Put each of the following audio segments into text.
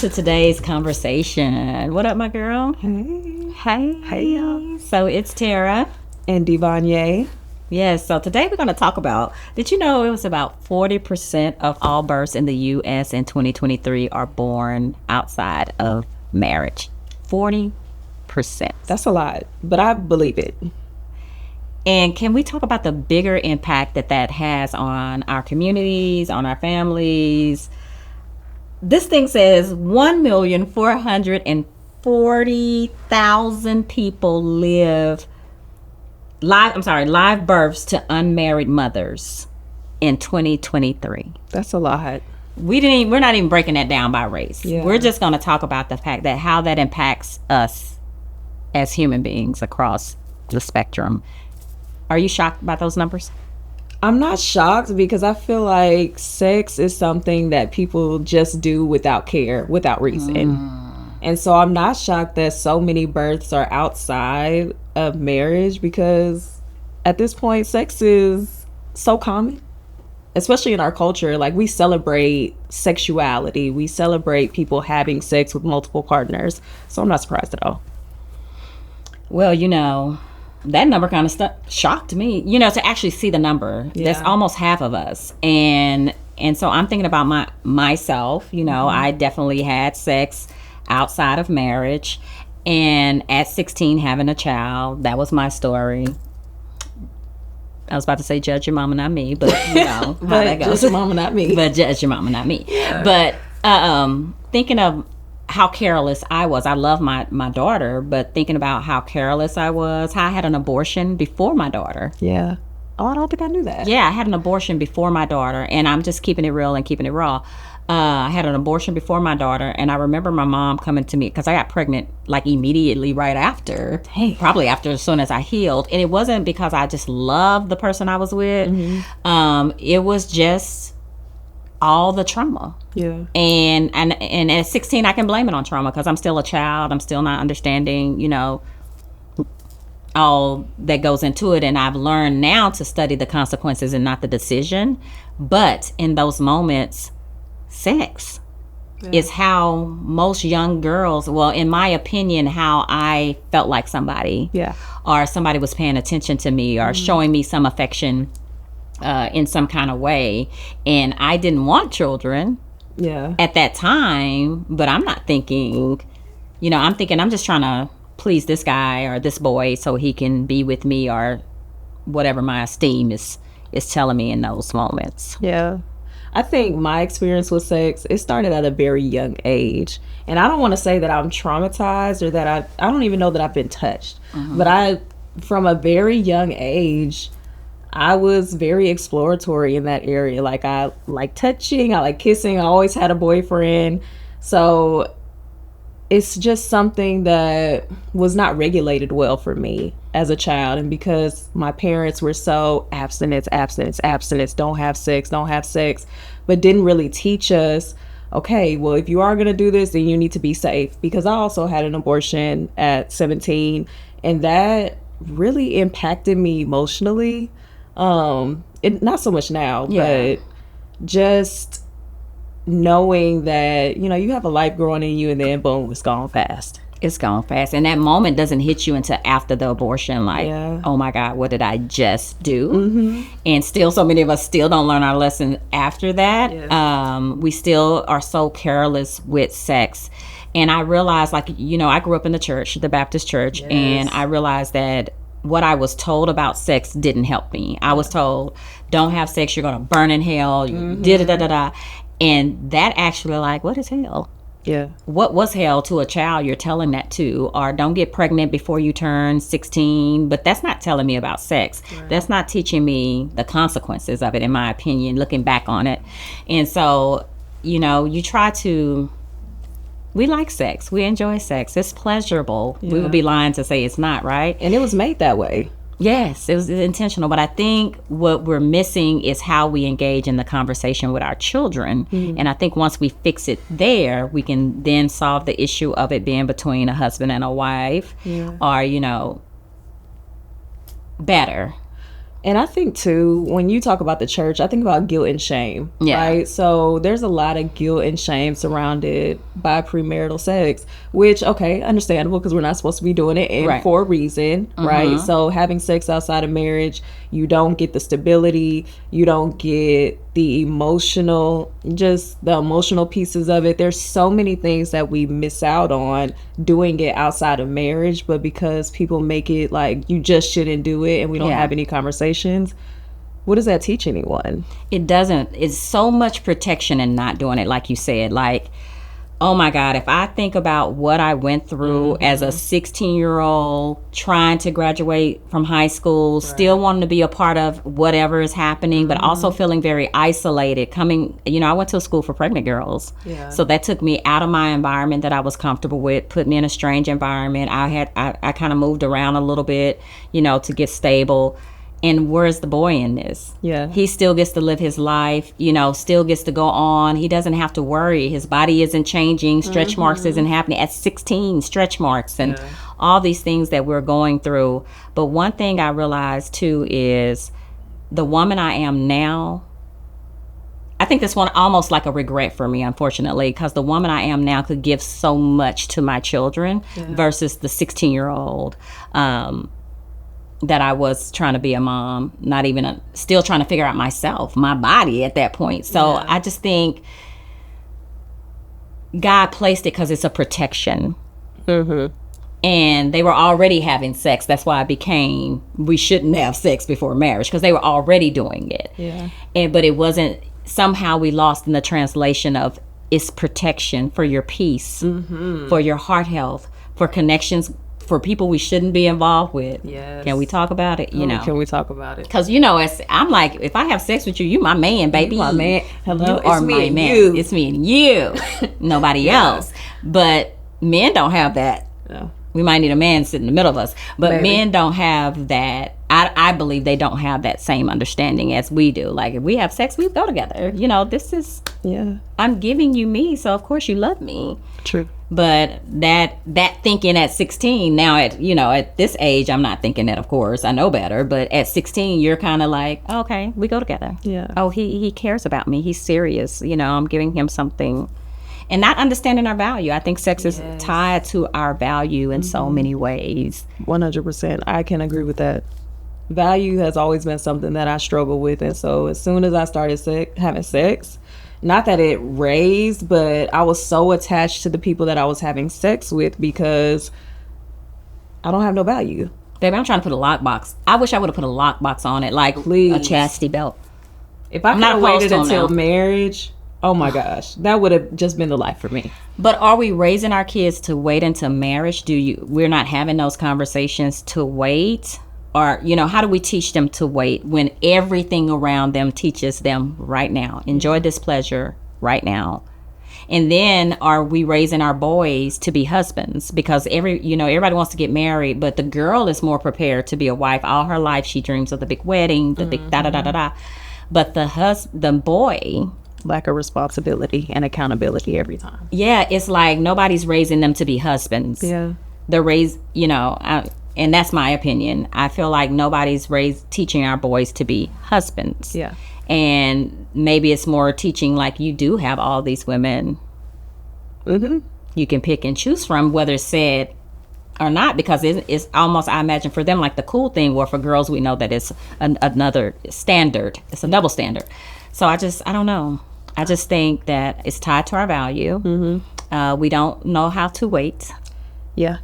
to today's conversation. What up, my girl? Hey. Hey, y'all. So it's Tara. And Devonye. Yes, so today we're going to talk about, did you know it was about 40% of all births in the U.S. in 2023 are born outside of marriage? 40%. That's a lot, but I believe it. And can we talk about the bigger impact that has on our communities, on our families? This thing says 1,440,000 people live births to unmarried mothers in 2023. That's a lot. We're not even breaking that down by race. Yeah. We're just going to talk about the fact that how that impacts us as human beings across the spectrum. Are you shocked by those numbers? I'm not shocked because I feel like sex is something that people just do without care, without reason. And so I'm not shocked that so many births are outside of marriage because at this point, sex is so common, especially in our culture. Like, we celebrate sexuality. We celebrate people having sex with multiple partners. So I'm not surprised at all. Well, that number kind of shocked me, to actually see the number. Yeah. That's almost half of us. And so I'm thinking about myself, I definitely had sex outside of marriage. And at 16, having a child, that was my story. I was about to say judge your mama, not me, but how that goes. Judge your mama, not me. But judge your mama, not me. Yeah. But thinking of how careless I was. I love my daughter, but thinking about how careless I was, how I had an abortion before my daughter. Yeah. Oh, I don't think I knew that. Yeah, I had an abortion before my daughter, and I'm just keeping it real and keeping it raw. I had an abortion before my daughter, and I remember my mom coming to me because I got pregnant like immediately right after. Dang. Probably after as soon as I healed. And it wasn't because I just loved the person I was with. Mm-hmm. It was just all the trauma. Yeah. And at 16, I can blame it on trauma because I'm still a child. I'm still not understanding, all that goes into it. And I've learned now to study the consequences and not the decision. But in those moments, sex is how most young girls, well, in my opinion, how I felt like somebody. Yeah. Or somebody was paying attention to me or showing me some affection in some kind of way. And I didn't want children. Yeah. At that time, but I'm not thinking, I'm thinking I'm just trying to please this guy or this boy so he can be with me or whatever my esteem is telling me in those moments. Yeah. I think my experience with sex, it started at a very young age. And I don't want to say that I'm traumatized or that I don't even know that I've been touched. Mm-hmm. But from a very young age, I was very exploratory in that area. Like, I like touching, I like kissing. I always had a boyfriend. So it's just something that was not regulated well for me as a child. And because my parents were so abstinence, don't have sex, but didn't really teach us, okay, well, if you are going to do this, then you need to be safe. Because I also had an abortion at 17, and that really impacted me emotionally. Not so much now, but just knowing that, you have a life growing in you, and then boom, it's gone fast. It's gone fast. And that moment doesn't hit you until after the abortion, like, oh my God, what did I just do? Mm-hmm. And still, so many of us still don't learn our lesson after that. Yes. We still are so careless with sex. And I realized, like, I grew up in the church, the Baptist church, yes. And I realized that what I was told about sex didn't help me. I was told, don't have sex, you're going to burn in hell, da-da-da-da-da. And that actually, like, what is hell? Yeah. What was hell to a child you're telling that to? Or don't get pregnant before you turn 16. But that's not telling me about sex. Right. That's not teaching me the consequences of it, in my opinion, looking back on it. And so, you try to... We like sex. We enjoy sex. It's pleasurable. Yeah. We would be lying to say it's not, right? And it was made that way. Yes, it was intentional. But I think what we're missing is how we engage in the conversation with our children. Mm-hmm. And I think once we fix it there, we can then solve the issue of it being between a husband and a wife, or, better. And I think too, when you talk about the church, I think about guilt and shame. Yeah. Right. So there's a lot of guilt and shame surrounded by premarital sex, which, okay, understandable, because we're not supposed to be doing it and for a reason. Mm-hmm. Right. So having sex outside of marriage, you don't get the stability, you don't get the emotional pieces of it. There's so many things that we miss out on doing it outside of marriage, but because people make it like you just shouldn't do it and we don't have any conversations, what does that teach anyone? It doesn't. It's so much protection in not doing it, like you said. Like, oh my God, if I think about what I went through as a 16-year-old trying to graduate from high school, still wanting to be a part of whatever is happening, but also feeling very isolated. I went to a school for pregnant girls. Yeah. So that took me out of my environment that I was comfortable with, put me in a strange environment. I kind of moved around a little bit, to get stable. And where's the boy in this? Yeah. He still gets to live his life, still gets to go on. He doesn't have to worry. His body isn't changing. Stretch marks isn't happening. At 16, stretch marks and all these things that we're going through. But one thing I realized too is the woman I am now, I think this one almost like a regret for me, unfortunately, because the woman I am now could give so much to my children versus the 16-year-old. That I was trying to be a mom, still trying to figure out myself, my body at that point. So I just think God placed it because it's a protection. Mm-hmm. And they were already having sex. That's why we shouldn't have sex before marriage, because they were already doing it. Yeah. But it wasn't, somehow we lost in the translation of it's protection for your peace, for your heart health, for connections, for people we shouldn't be involved with. Yes. Can we talk about it? Can we talk about it? Because I'm like, if I have sex with you, you my man, baby. You my man. Hello, you are my man. You. It's me and you. Nobody else. But men don't have that. No. We might need a man sitting in the middle of us, but men don't have that. I believe they don't have that same understanding as we do. Like, if we have sex, we go together. This is, I'm giving you me, so of course you love me. True. But that thinking at 16, now at this age, I'm not thinking that, of course. I know better. But at 16, you're kind of like, oh, okay, we go together. Yeah. Oh, he cares about me. He's serious. I'm giving him something. And not understanding our value. I think sex is tied to our value in so many ways. 100%. I can agree with that. Value has always been something that I struggle with. And so as soon as I started having sex, not that it raised, but I was so attached to the people that I was having sex with because I don't have no value. Baby, I'm trying to put a lockbox. I wish I would have put a lockbox on it, like a chastity belt. If I could have waited until marriage, oh my gosh, that would have just been the life for me. But are we raising our kids to wait until marriage? We're not having those conversations to wait? Or, how do we teach them to wait when everything around them teaches them right now? Enjoy this pleasure right now. And then are we raising our boys to be husbands? Because everybody wants to get married, but the girl is more prepared to be a wife. All her life she dreams of the big wedding, the big da-da-da-da-da. But the boy, lack of responsibility and accountability every time. Yeah, it's like nobody's raising them to be husbands. Yeah. They're raised, and that's my opinion. I feel like nobody's teaching our boys to be husbands. Yeah. And maybe it's more teaching like you do have all these women you can pick and choose from, whether it's said or not, because it's almost, I imagine for them, like the cool thing, where for girls we know that it's another standard. It's a double standard. So I don't know. I just think that it's tied to our value. Mm-hmm. We don't know how to wait. Yeah.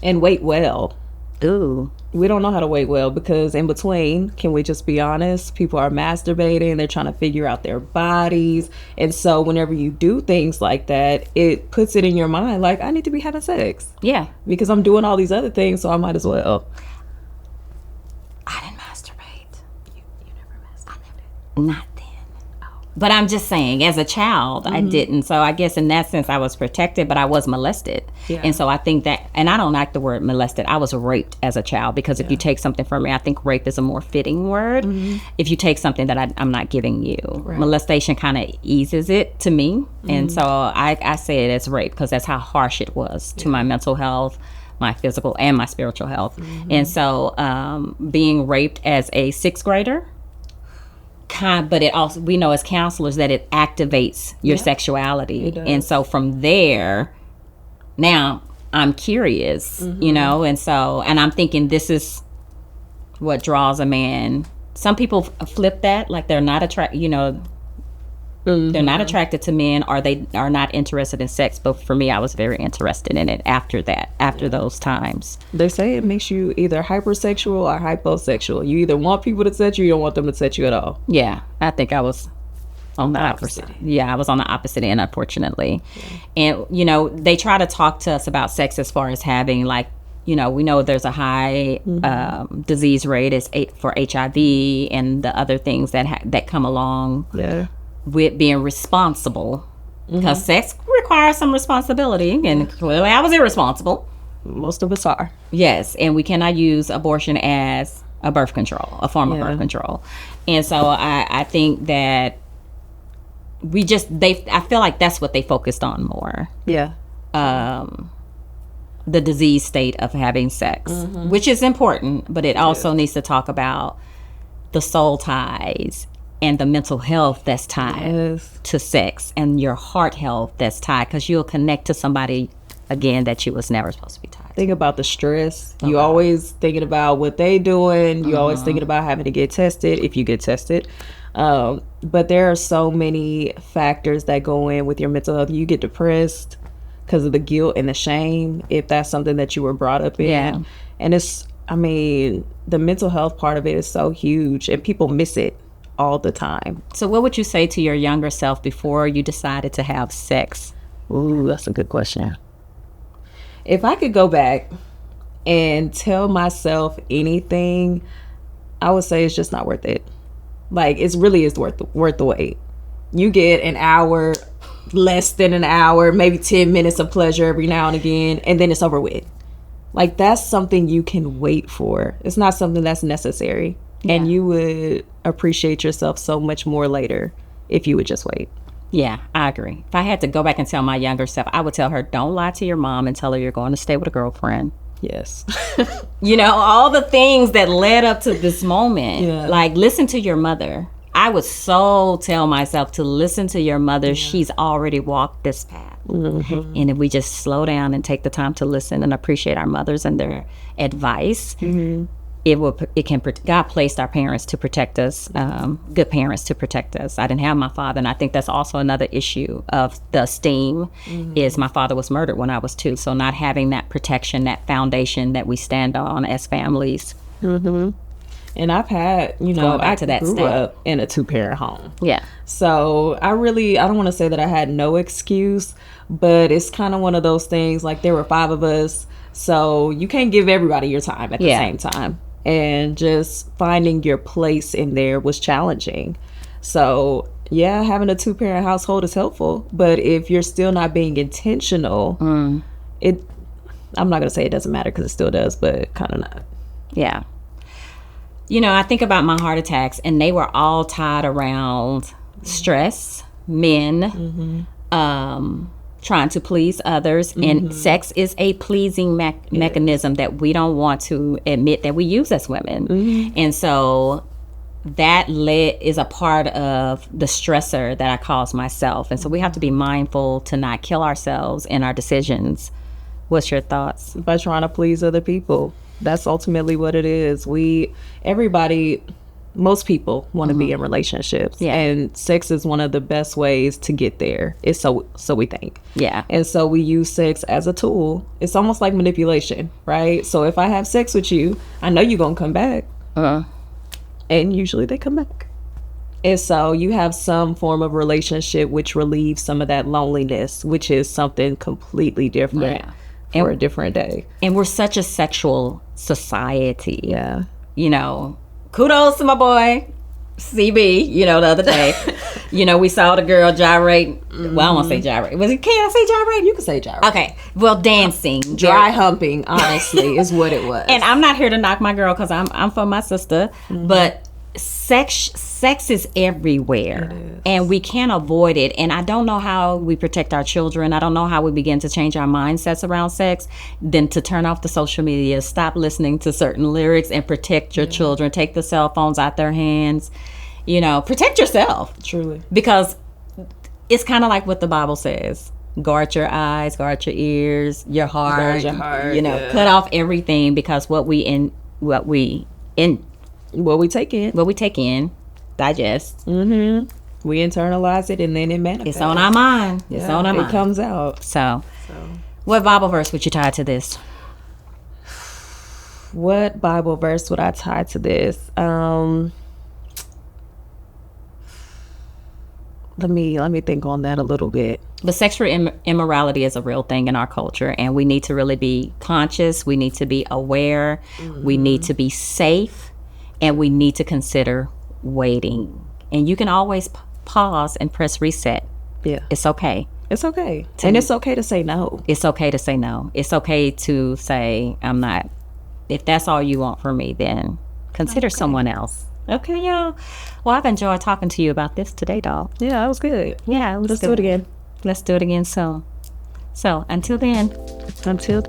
And wait well. Ooh. We don't know how to wait well because in between, can we just be honest? People are masturbating. They're trying to figure out their bodies. And so whenever you do things like that, it puts it in your mind like, I need to be having sex. Yeah. Because I'm doing all these other things, so I might as well. I didn't masturbate. You never masturbated? Not then. But I'm just saying, as a child, I didn't. So I guess in that sense, I was protected, but I was molested. Yeah. And so I think that, and I don't like the word molested. I was raped as a child, because if you take something from me, I think rape is a more fitting word. If you take something that I'm not giving you. Right. Molestation kind of eases it to me. And so I say it as rape because that's how harsh it was to my mental health, my physical and my spiritual health. And so being raped as a 6th grader, but it also, we know as counselors that it activates your sexuality. And so from there, now I'm curious, you know, and I'm thinking this is what draws a man. Some people flip that, like they're not attracted, you know, they're not attracted to men, or they are not interested in sex. But for me, I was very interested in it after that, after those times. They say it makes you either hypersexual or hyposexual. You either want people to touch you, you don't want them to touch you at all. Yeah, I think I was on the opposite. Yeah, I was on the opposite end, unfortunately. And, you know, they try to talk to us about sex as far as having, like, you know, we know there's a high disease rate for HIV and the other things that come along with being responsible. Because sex requires some responsibility, and clearly I was irresponsible. Most of us are. Yes, and we cannot use abortion as a birth control, a form of birth control. And so I think that I feel like that's what they focused on more. Yeah. The disease state of having sex, which is important, but it also needs to talk about the soul ties and the mental health that's tied to sex, and your heart health that's tied, because you'll connect to somebody again that you was never supposed to be tied to. Think about the stress. You always thinking about what they doing. You always thinking about having to get tested, if you get tested. But there are so many factors that go in with your mental health. You get depressed because of the guilt and the shame, if that's something that you were brought up in. And the mental health part of it is so huge, and people miss it all the time. So what would you say to your younger self before you decided to have sex? Ooh, that's a good question. If I could go back and tell myself anything, I would say it's just not worth it. Like, it really is worth the wait. You get an hour, less than an hour, maybe 10 minutes of pleasure every now and again, and then it's over with. Like, that's something you can wait for. It's not something that's necessary. And you would appreciate yourself so much more later if you would just wait. Yeah, I agree. If I had to go back and tell my younger self, I would tell her, don't lie to your mom and tell her you're going to stay with a girlfriend. Yes. You know, all the things that led up to this moment. Like, listen to your mother. I would so tell myself to listen to your mother. She's already walked this path. And if we just slow down and take the time to listen and appreciate our mothers and their advice, God placed our parents to protect us, good parents to protect us. I didn't have my father, and I think that's also another issue of the esteem, is my father was murdered when I was 2, so not having that protection, that foundation that we stand on as families. And I've had, I grew up in a 2-parent home. Yeah. So I don't want to say that I had no excuse, but it's kind of one of those things, like there were 5 of us, so you can't give everybody your time at the same time. And just finding your place in there was challenging. So yeah, having a 2-parent household is helpful, but if you're still not being intentional, I'm not going to say it doesn't matter, because it still does, but kind of not. Yeah. You know, I think about my heart attacks, and they were all tied around stress, men, trying to please others, and sex is a pleasing mechanism that we don't want to admit that we use as women. And so that is a part of the stressor that I cause myself. And so we have to be mindful to not kill ourselves in our decisions. What's your thoughts? By trying to please other people. That's ultimately what it is. Most people want to be in relationships, and sex is one of the best ways to get there. It's so we think. Yeah. And so we use sex as a tool. It's almost like manipulation, right? So if I have sex with you, I know you're going to come back. And usually they come back. And so you have some form of relationship which relieves some of that loneliness, which is something completely different for a different day. And we're such a sexual society. Yeah. You know, kudos to my boy, CB, the other day. We saw the girl gyrate. Well, I won't say gyrate. Can I say gyrate? You can say gyrate. Okay. Well, dancing. Dry humping, honestly, is what it was. And I'm not here to knock my girl, because I'm for my sister. But sex is everywhere, and we can't avoid it. And I don't know how we protect our children. I don't know how we begin to change our mindsets around sex than to turn off the social media, stop listening to certain lyrics, and protect your children. Take the cell phones out their hands. Protect yourself. Truly. Because it's kind of like what the Bible says. Guard your eyes, guard your ears, your heart. Guard your heart. Cut off everything, because what we take in, digest. Mm-hmm. We internalize it, and then it manifests. It's on our mind. It's on our mind. It comes out. So, what Bible verse would you tie to this? What Bible verse would I tie to this? Let me think on that a little bit. But sexual immorality is a real thing in our culture, and we need to really be conscious. We need to be aware. We need to be safe, and we need to consider waiting. And you can always pause and press reset. Yeah. It's okay. It's okay. And it's okay to say no. It's okay to say no. It's okay to say, I'm not. If that's all you want from me, then consider someone else. Okay, y'all. Well, I've enjoyed talking to you about this today, doll. Yeah, that was good. Yeah, let's do it again. Let's do it again soon. So, until then. Until